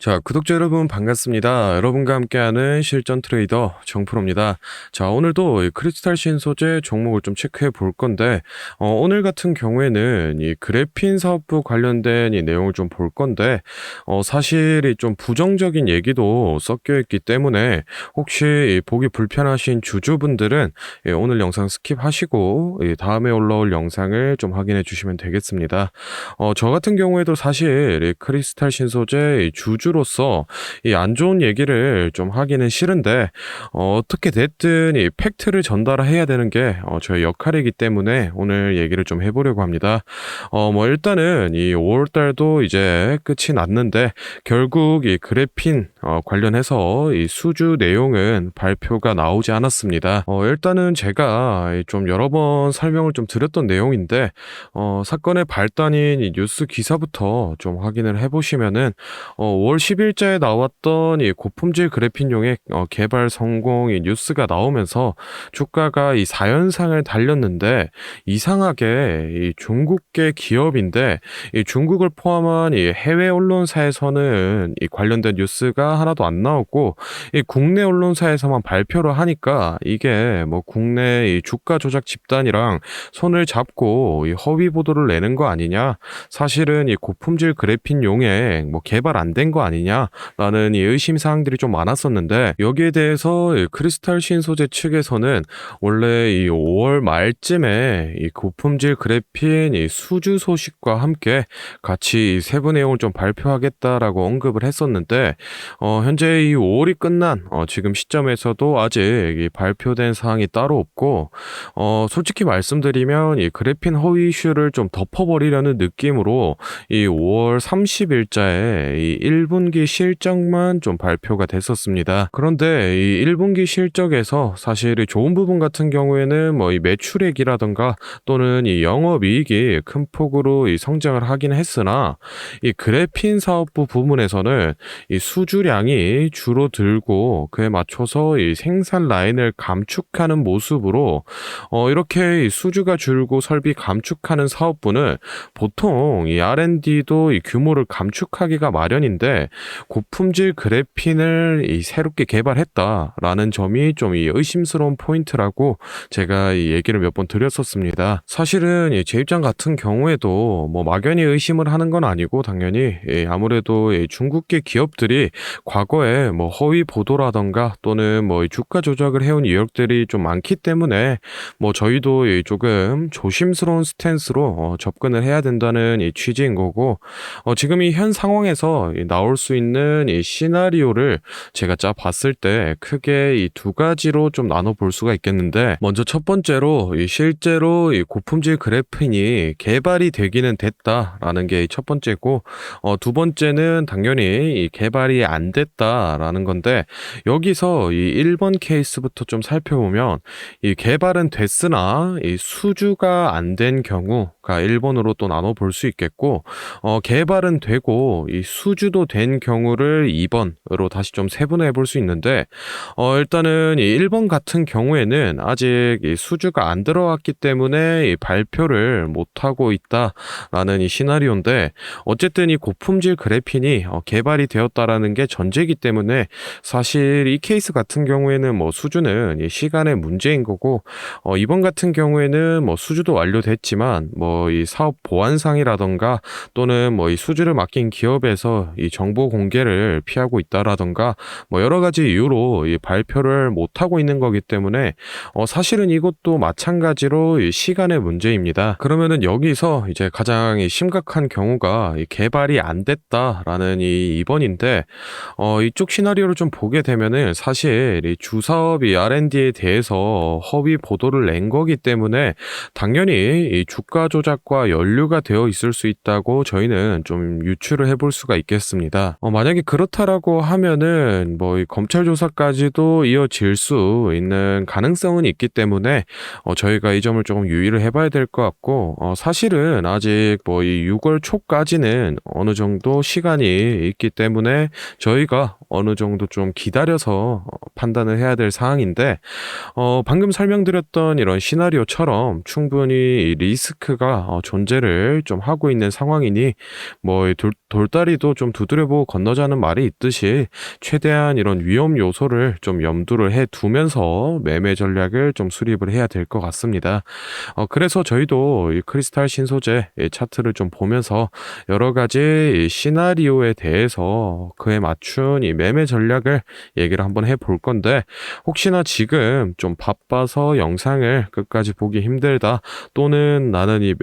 자, 구독자 여러분 반갑습니다. 여러분과 함께하는 실전 트레이더 정프로입니다. 자, 오늘도 이 크리스탈 신소재 종목을 좀 체크해 볼 건데, 오늘 같은 경우에는 이 그래핀 사업부 관련된 이 내용을 좀 볼 건데, 사실 이 좀 부정적인 얘기도 섞여 있기 때문에 혹시 이 보기 불편하신 주주분들은 오늘 영상 스킵하시고 다음에 올라올 영상을 좀 확인해 주시면 되겠습니다. 저 같은 경우에도 사실 이 크리스탈 신소재 이 주주로서 이 안 좋은 얘기를 좀 하기는 싫은데, 어떻게 됐든 이 팩트를 전달해야 되는 게 저의 역할이기 때문에 오늘 얘기를 좀 해보려고 합니다. 일단은 이 5월 달도 이제 끝이 났는데, 결국 이 그래핀 관련해서 이 수주 내용은 발표가 나오지 않았습니다. 일단은 제가 좀 여러 번 설명을 좀 드렸던 내용인데, 사건의 발단인 이 뉴스 기사부터 좀 확인을 해보시면은 5월 10일자에 나왔던 이 고품질 그래핀용의 개발 성공이 뉴스가 나오면서 주가가 이 4연상을 달렸는데, 이상하게 이 중국계 기업인데 이 중국을 포함한 이 해외 언론사에서는 이 관련된 뉴스가 하나도 안 나오고, 이 국내 언론사에서만 발표를 하니까 이게 뭐 국내 이 주가 조작 집단이랑 손을 잡고 이 허위 보도를 내는 거 아니냐, 사실은 이 고품질 그래핀용에 뭐 개발 안 된 거 아니냐라는 이 의심 사항들이 좀 많았었는데, 여기에 대해서 이 크리스탈 신소재 측에서는 원래 이 5월 말쯤에 이 고품질 그래핀 이 수주 소식과 함께 같이 이 세부 내용을 좀 발표하겠다라고 언급을 했었는데, 현재 이 5월이 끝난 지금 시점에서도 아직 이 발표된 사항이 따로 없고, 솔직히 말씀드리면 이 그래핀 허위 이슈를 좀 덮어버리려는 느낌으로 이 5월 30일자에 이 1분기 실적만 좀 발표가 됐었습니다. 그런데 이 1분기 실적에서 사실 이 좋은 부분 같은 경우에는 뭐 이 매출액이라던가 또는 이 영업이익이 큰 폭으로 이 성장을 하긴 했으나, 이 그래핀 사업부 부문에서는 이 수주량이 줄어들고 그에 맞춰서 이 생산 라인을 감축하는 모습으로, 이렇게 이 수주가 줄고 설비 감축하는 사업부는 보통 이 R&D도 이 규모를 감축하기가 마련인데, 고품질 그래핀을 이 새롭게 개발했다라는 점이 좀 이 의심스러운 포인트라고 제가 이 얘기를 몇 번 드렸었습니다. 사실은 제 입장 같은 경우에도 뭐 막연히 의심을 하는 건 아니고, 당연히 아무래도 이 중국계 기업들이 과거에 뭐 허위 보도라던가 또는 뭐 이 주가 조작을 해온 이력들이 좀 많기 때문에, 뭐 저희도 이 조금 조심스러운 스탠스로 접근을 해야 된다는 이 취지인 거고, 지금 이 현 상황에서 나올 수 있는 이 시나리오를 제가 짜 봤을 때 크게 이 두 가지로 좀 나눠 볼 수가 있겠는데, 먼저 첫 번째로 이 실제로 이 고품질 그래핀이 개발이 되기는 됐다라는 게 첫 번째고, 두 번째는 당연히 이 개발이 안 됐다라는 건데, 여기서 이 1번 케이스부터 좀 살펴보면, 이 개발은 됐으나 이 수주가 안 된 경우가 1번으로 또 나눠 볼 수 있겠고, 개발은 되고 이 수주도 된 경우를 2번으로 다시 좀 세분화해 볼 수 있는데, 일단은 이 1번 같은 경우에는 아직 이 수주가 안 들어왔기 때문에 이 발표를 못 하고 있다라는 이 시나리오인데, 어쨌든 이 고품질 그래핀이 개발이 되었다라는 게 전제이기 때문에, 사실 이 케이스 같은 경우에는 뭐 수주는 이 시간의 문제인 거고, 이번 같은 경우에는 뭐 수주도 완료됐지만 뭐 이 사업 보안상이라던가 또는 뭐 이 수주를 맡긴 기업에서 이 정보 공개를 피하고 있다라던가 뭐 여러 가지 이유로 이 발표를 못 하고 있는 거기 때문에, 사실은 이것도 마찬가지로 이 시간의 문제입니다. 그러면은 여기서 이제 가장 이 심각한 경우가 이 개발이 안 됐다라는 이 2번인데, 이쪽 시나리오를 좀 보게 되면은 사실 이 주사업이 R&D에 대해서 허위 보도를 낸 거기 때문에 당연히 이 주가 조작과 연루가 되어 있을 수 있다고 저희는 좀 유추를 해볼 수가 있겠습니다. 만약에 그렇다라고 하면은 뭐 이 검찰 조사까지도 이어질 수 있는 가능성은 있기 때문에 저희가 이 점을 조금 유의를 해봐야 될 것 같고, 사실은 아직 뭐 이 6월 초까지는 어느 정도 시간이 있기 때문에 저희 저희가 어느 정도 좀 기다려서 판단을 해야 될 사항인데 방금 설명드렸던 이런 시나리오처럼 충분히 이 리스크가 존재를 좀 하고 있는 상황이니 뭐 돌다리도 좀 두드려보고 건너자는 말이 있듯이 최대한 이런 위험 요소를 좀 염두를 해 두면서 매매 전략을 좀 수립을 해야 될 것 같습니다. 그래서 저희도 이 크리스탈 신소재 이 차트를 좀 보면서 여러 가지 이 시나리오에 대해서 그에 맞춘 이 매매 전략을 얘기를 한번 해볼 건데, 혹시나 지금 좀 바빠서 영상을 끝까지 보기 힘들다, 또는 나는 이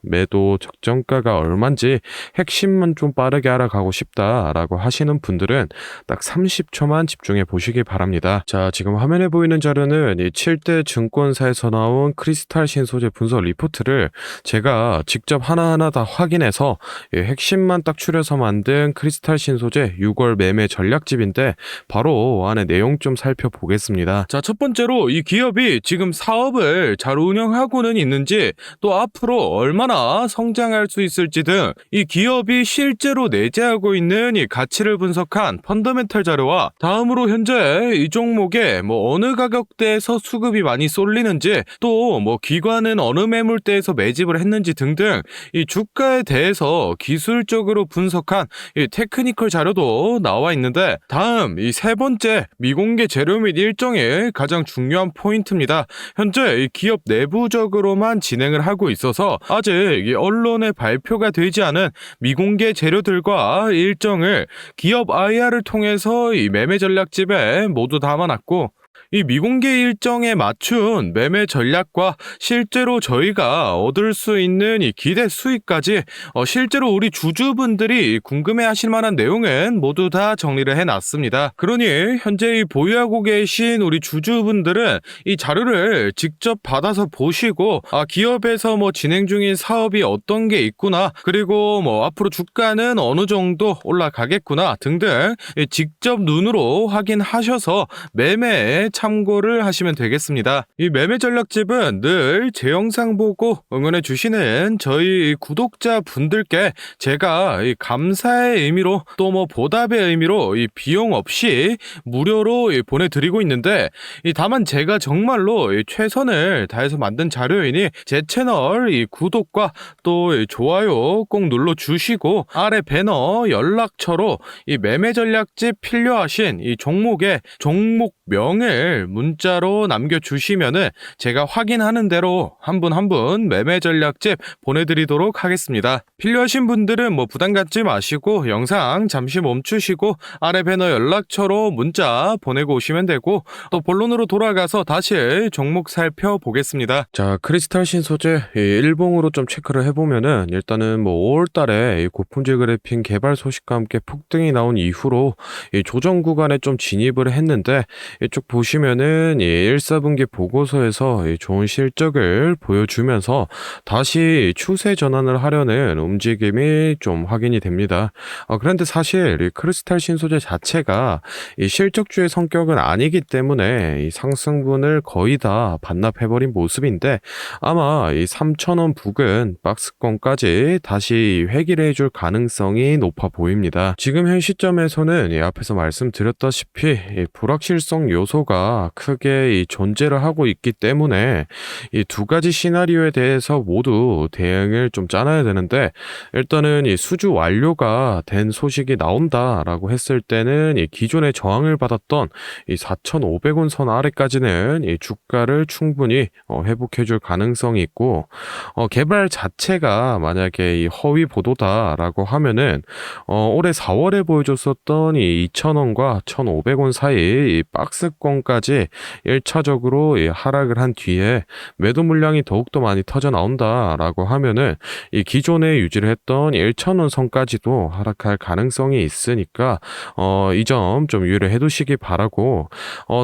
매도 적정가가 얼만지 핵심만 좀 빠르게 알아가고 싶다라고 하시는 분들은 딱 30초만 집중해 보시기 바랍니다. 자, 지금 화면에 보이는 자료는 이 7대 증권사에서 나온 크리스탈 신소재 분석 리포트를 제가 직접 하나하나 다 확인해서 핵심만 딱 추려서 만든 크리스탈 신소재 6월 매매 전략집인데, 바로 안에 내용 좀 살펴보겠습니다. 자, 첫 번째로 이 기업이 지금 사업을 잘 운영하고는 있는지, 또 앞으로 얼마나 성장할 수 있을지 등 이 기업이 실제로 내재하고 있는 이 가치를 분석한 펀더멘털 자료와, 다음으로 현재 이 종목에 어느 가격대에서 수급이 많이 쏠리는지, 또 기관은 어느 매물대에서 매집을 했는지 등등 이 주가에 대해서 기술적으로 분석한 이 테크니컬 자료도 나와 있는데, 다음 이 세 번째 미공개 재료 및 일정의 가장 중요한 포인트입니다. 현재 이 기업 내부적으로만 진행을 하고 있어서 아직 이 언론에 발표가 되지 않은 미공개 재료들과 일정을 기업 IR을 통해서 이 매매 전략집에 모두 담아놨고, 이 미공개 일정에 맞춘 매매 전략과 실제로 저희가 얻을 수 있는 이 기대 수익까지 실제로 우리 주주분들이 궁금해하실 만한 내용은 모두 다 정리를 해놨습니다. 그러니 현재 보유하고 계신 우리 주주분들은 이 자료를 직접 받아서 보시고, 기업에서 진행 중인 사업이 어떤 게 있구나, 그리고 앞으로 주가는 어느 정도 올라가겠구나 등등 직접 눈으로 확인하셔서 매매에 참고를 하시면 되겠습니다. 이 매매 전략집은 늘 제 영상 보고 응원해 주시는 저희 구독자 분들께 제가 이 감사의 의미로, 또 보답의 의미로 이 비용 없이 무료로 보내드리고 있는데, 다만 제가 정말로 최선을 다해서 만든 자료이니 제 채널 구독과 또 좋아요 꼭 눌러 주시고, 아래 배너 연락처로 이 매매 전략집 필요하신 이 종목의 종목명을 문자로 남겨주시면은 제가 확인하는 대로 한 분 한 분 매매 전략집 보내드리도록 하겠습니다. 필요하신 분들은 부담 갖지 마시고 영상 잠시 멈추시고 아래 배너 연락처로 문자 보내고 오시면 되고, 또 본론으로 돌아가서 다시 종목 살펴보겠습니다. 자, 크리스탈 신소재 일봉으로 좀 체크를 해보면은, 일단은 5월 달에 고품질 그래핀 개발 소식과 함께 폭등이 나온 이후로 이 조정 구간에 좀 진입을 했는데, 이쪽 보시면은 1사분기 보고서에서 좋은 실적을 보여주면서 다시 추세 전환을 하려는 움직임이 좀 확인이 됩니다. 그런데 사실 이 크리스탈 신소재 자체가 이 실적주의 성격은 아니기 때문에 이 상승분을 거의 다 반납해버린 모습인데, 아마 이 3,000원 부근 박스권까지 다시 회귀를 해줄 가능성이 높아 보입니다. 지금 현 시점에서는 이 앞에서 말씀드렸다시피 이 불확실성 요소가 크게 이 존재를 하고 있기 때문에 이 두 가지 시나리오에 대해서 모두 대응을 좀 짜놔야 되는데, 일단은 이 수주 완료가 된 소식이 나온다라고 했을 때는 이 기존의 저항을 받았던 이 4,500원 선 아래까지는 이 주가를 충분히 회복해줄 가능성이 있고, 개발 자체가 만약에 이 허위 보도다라고 하면은 올해 4월에 보여줬었던 이 2,000원과 1,500원 사이 이 박스권까지 1차적으로 이 하락을 한 뒤에 매도 물량이 더욱더 많이 터져 나온다라고 하면은 이 기존에 유지를 했던 1,000원 선까지도 하락할 가능성이 있으니까 이 점 좀 유의를 해두시기 바라고,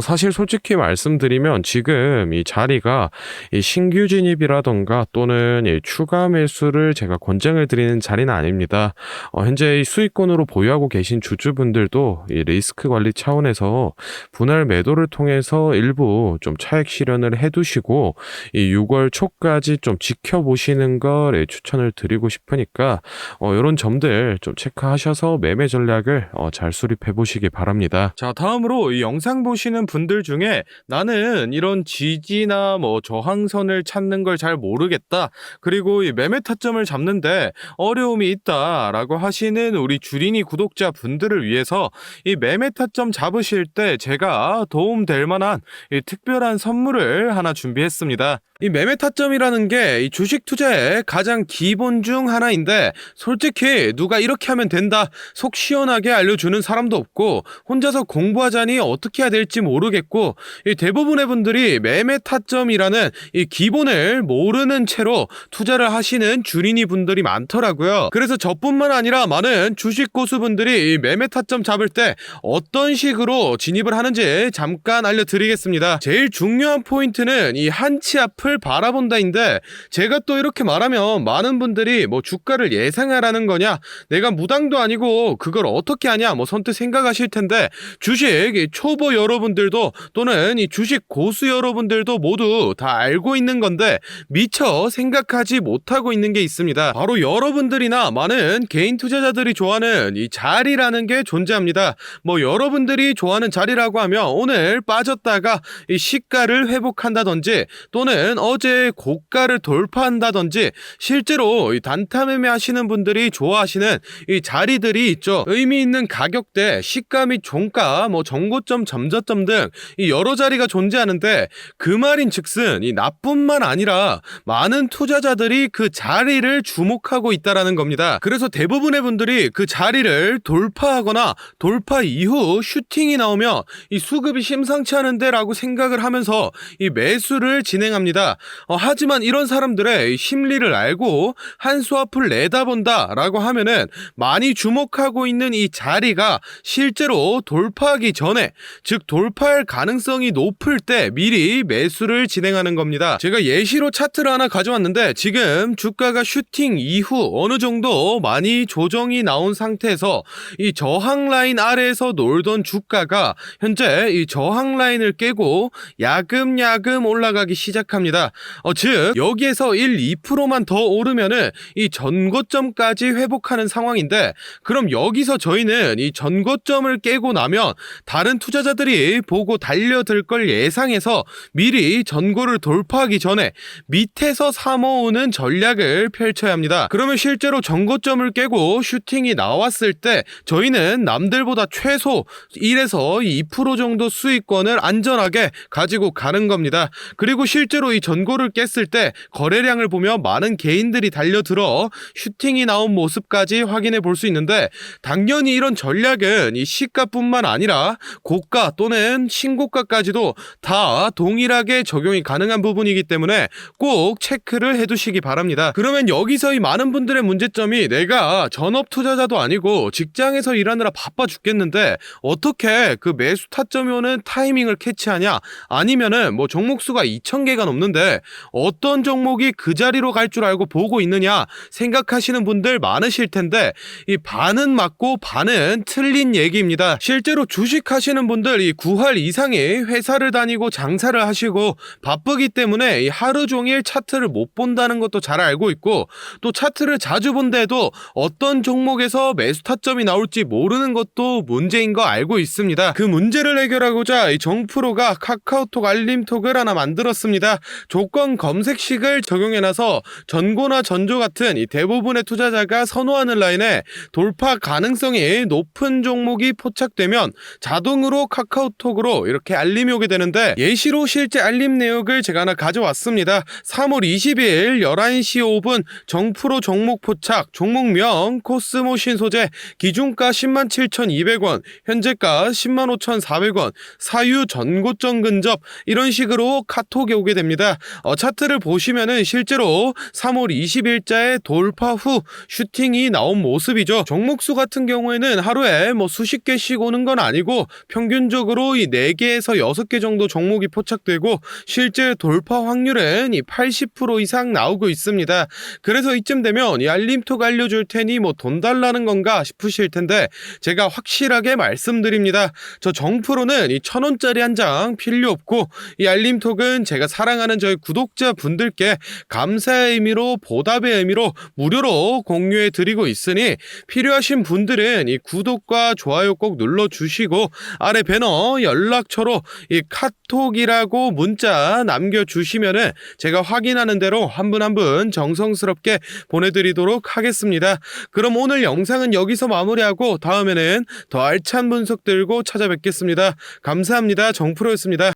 사실 솔직히 말씀드리면 지금 이 자리가 이 신규 진입이라던가 또는 이 추가 매수를 제가 권장을 드리는 자리는 아닙니다. 현재 이 수익권으로 보유하고 계신 주주분들도 이 리스크 관리 차원에서 분할 매도를 통해 통해서 일부 좀 차익 실현을 해두시고 이 6월 초까지 좀 지켜보시는 걸 추천을 드리고 싶으니까 이런 점들 좀 체크하셔서 매매 전략을 잘 수립해 보시기 바랍니다. 자, 다음으로 이 영상 보시는 분들 중에 나는 이런 지지나 뭐 저항선을 찾는 걸 잘 모르겠다. 그리고 이 매매 타점을 잡는데 어려움이 있다라고 하시는 우리 주린이 구독자 분들을 위해서 이 매매 타점 잡으실 때 제가 도움될 만한 이 특별한 선물을 하나 준비했습니다. 이 매매 타점이라는 게 이 주식 투자의 가장 기본 중 하나인데 솔직히 누가 이렇게 하면 된다 속 시원하게 알려주는 사람도 없고 혼자서 공부하자니 어떻게 해야 될지 모르겠고 이 대부분의 분들이 매매 타점이라는 이 기본을 모르는 채로 투자를 하시는 주린이 분들이 많더라고요. 그래서 저뿐만 아니라 많은 주식 고수분들이 이 매매 타점 잡을 때 어떤 식으로 진입을 하는지 잠깐 알려드리겠습니다. 제일 중요한 포인트는 이 한치 앞을 바라본다인데 제가 또 이렇게 말하면 많은 분들이 뭐 주가를 예상하라는 거냐 내가 무당도 아니고 그걸 어떻게 하냐 뭐 선뜻 생각하실 텐데 주식 초보 여러분들도 또는 이 주식 고수 여러분들도 모두 다 알고 있는 건데 미처 생각하지 못하고 있는 게 있습니다. 바로 여러분들이나 많은 개인 투자자들이 좋아하는 이 자리라는 게 존재합니다. 뭐 여러분들이 좋아하는 자리라고 하면 오늘 빠졌다가 이 시가를 회복한다든지 또는 어제 고가를 돌파한다든지 실제로 이 단타 매매 하시는 분들이 좋아하시는 이 자리들이 있죠. 의미 있는 가격대, 시가 및 종가, 뭐 정고점, 점저점 등 이 여러 자리가 존재하는데 그 말인즉슨 이 나뿐만 아니라 많은 투자자들이 그 자리를 주목하고 있다라는 겁니다. 그래서 대부분의 분들이 그 자리를 돌파하거나 돌파 이후 슈팅이 나오면 이 수급이 심상치 않은데라고 생각을 하면서 이 매수를 진행합니다. 하지만 이런 사람들의 심리를 알고 한 수 앞을 내다본다라고 하면은 많이 주목하고 있는 이 자리가 실제로 돌파하기 전에 즉 돌파할 가능성이 높을 때 미리 매수를 진행하는 겁니다. 제가 예시로 차트를 하나 가져왔는데 지금 주가가 슈팅 이후 어느 정도 많이 조정이 나온 상태에서 이 저항 라인 아래에서 놀던 주가가 현재 이 저항 라인을 깨고 야금야금 올라가기 시작합니다. 즉 여기에서 1, 2%만 더 오르면은 이 전고점까지 회복하는 상황인데 그럼 여기서 저희는 이 전고점을 깨고 나면 다른 투자자들이 보고 달려들 걸 예상해서 미리 전고를 돌파하기 전에 밑에서 사모으는 전략을 펼쳐야 합니다. 그러면 실제로 전고점을 깨고 슈팅이 나왔을 때 저희는 남들보다 최소 1에서 2% 정도 수익권을 안전하게 가지고 가는 겁니다. 그리고 실제로 이 전고를 깼을 때 거래량을 보면 많은 개인들이 달려들어 슈팅이 나온 모습까지 확인해 볼 수 있는데 당연히 이런 전략은 이 시가뿐만 아니라 고가 또는 신고가까지도 다 동일하게 적용이 가능한 부분이기 때문에 꼭 체크를 해두시기 바랍니다. 그러면 여기서 이 많은 분들의 문제점이 내가 전업 투자자도 아니고 직장에서 일하느라 바빠 죽겠는데 어떻게 그 매수 타점이 오는 타이밍을 캐치하냐 아니면은 뭐 종목수가 2,000개가 넘는데 어떤 종목이 그 자리로 갈 줄 알고 보고 있느냐 생각하시는 분들 많으실 텐데 이 반은 맞고 반은 틀린 얘기입니다. 실제로 주식하시는 분들 이 9할 이상이 회사를 다니고 장사를 하시고 바쁘기 때문에 이 하루 종일 차트를 못 본다는 것도 잘 알고 있고 또 차트를 자주 본데도 어떤 종목에서 매수 타점이 나올지 모르는 것도 문제인 거 알고 있습니다. 그 문제를 해결하고자 이 정프로가 카카오톡 알림톡을 하나 만들었습니다. 조건 검색식을 적용해놔서 전고나 전조 같은 이 대부분의 투자자가 선호하는 라인에 돌파 가능성이 높은 종목이 포착되면 자동으로 카카오톡으로 이렇게 알림이 오게 되는데 예시로 실제 알림 내역을 제가 하나 가져왔습니다. 3월 20일 11시 5분 정프로 종목 포착, 종목명 코스모 신소재, 기준가 107,200원, 현재가 105,400원, 사유 전고점 근접 이런 식으로 카톡이 오게 됩니다. 차트를 보시면은 실제로 3월 20일자에 돌파 후 슈팅이 나온 모습이죠. 종목수 같은 경우에는 하루에 뭐 수십 개씩 오는 건 아니고 평균적으로 이 4개에서 6개 정도 종목이 포착되고 실제 돌파 확률은 이 80% 이상 나오고 있습니다. 그래서 이쯤 되면 이 알림톡 알려줄 테니 뭐 돈 달라는 건가 싶으실 텐데 제가 확실하게 말씀드립니다. 저 정프로는 이 1,000원 10,000원짜리 한 장 필요 없고 이 알림톡은 제가 사랑하는 저희 구독자분들께 감사의 의미로 보답의 의미로 무료로 공유해 드리고 있으니 필요하신 분들은 이 구독과 좋아요 꼭 눌러주시고 아래 배너 연락처로 이 카톡이라고 문자 남겨주시면은 제가 확인하는 대로 한 분 한 분 정성스럽게 보내드리도록 하겠습니다. 그럼 오늘 영상은 여기서 마무리하고 다음에는 더 알찬 분석 들고 찾아뵙겠습니다. 감사합니다. 정프로였습니다.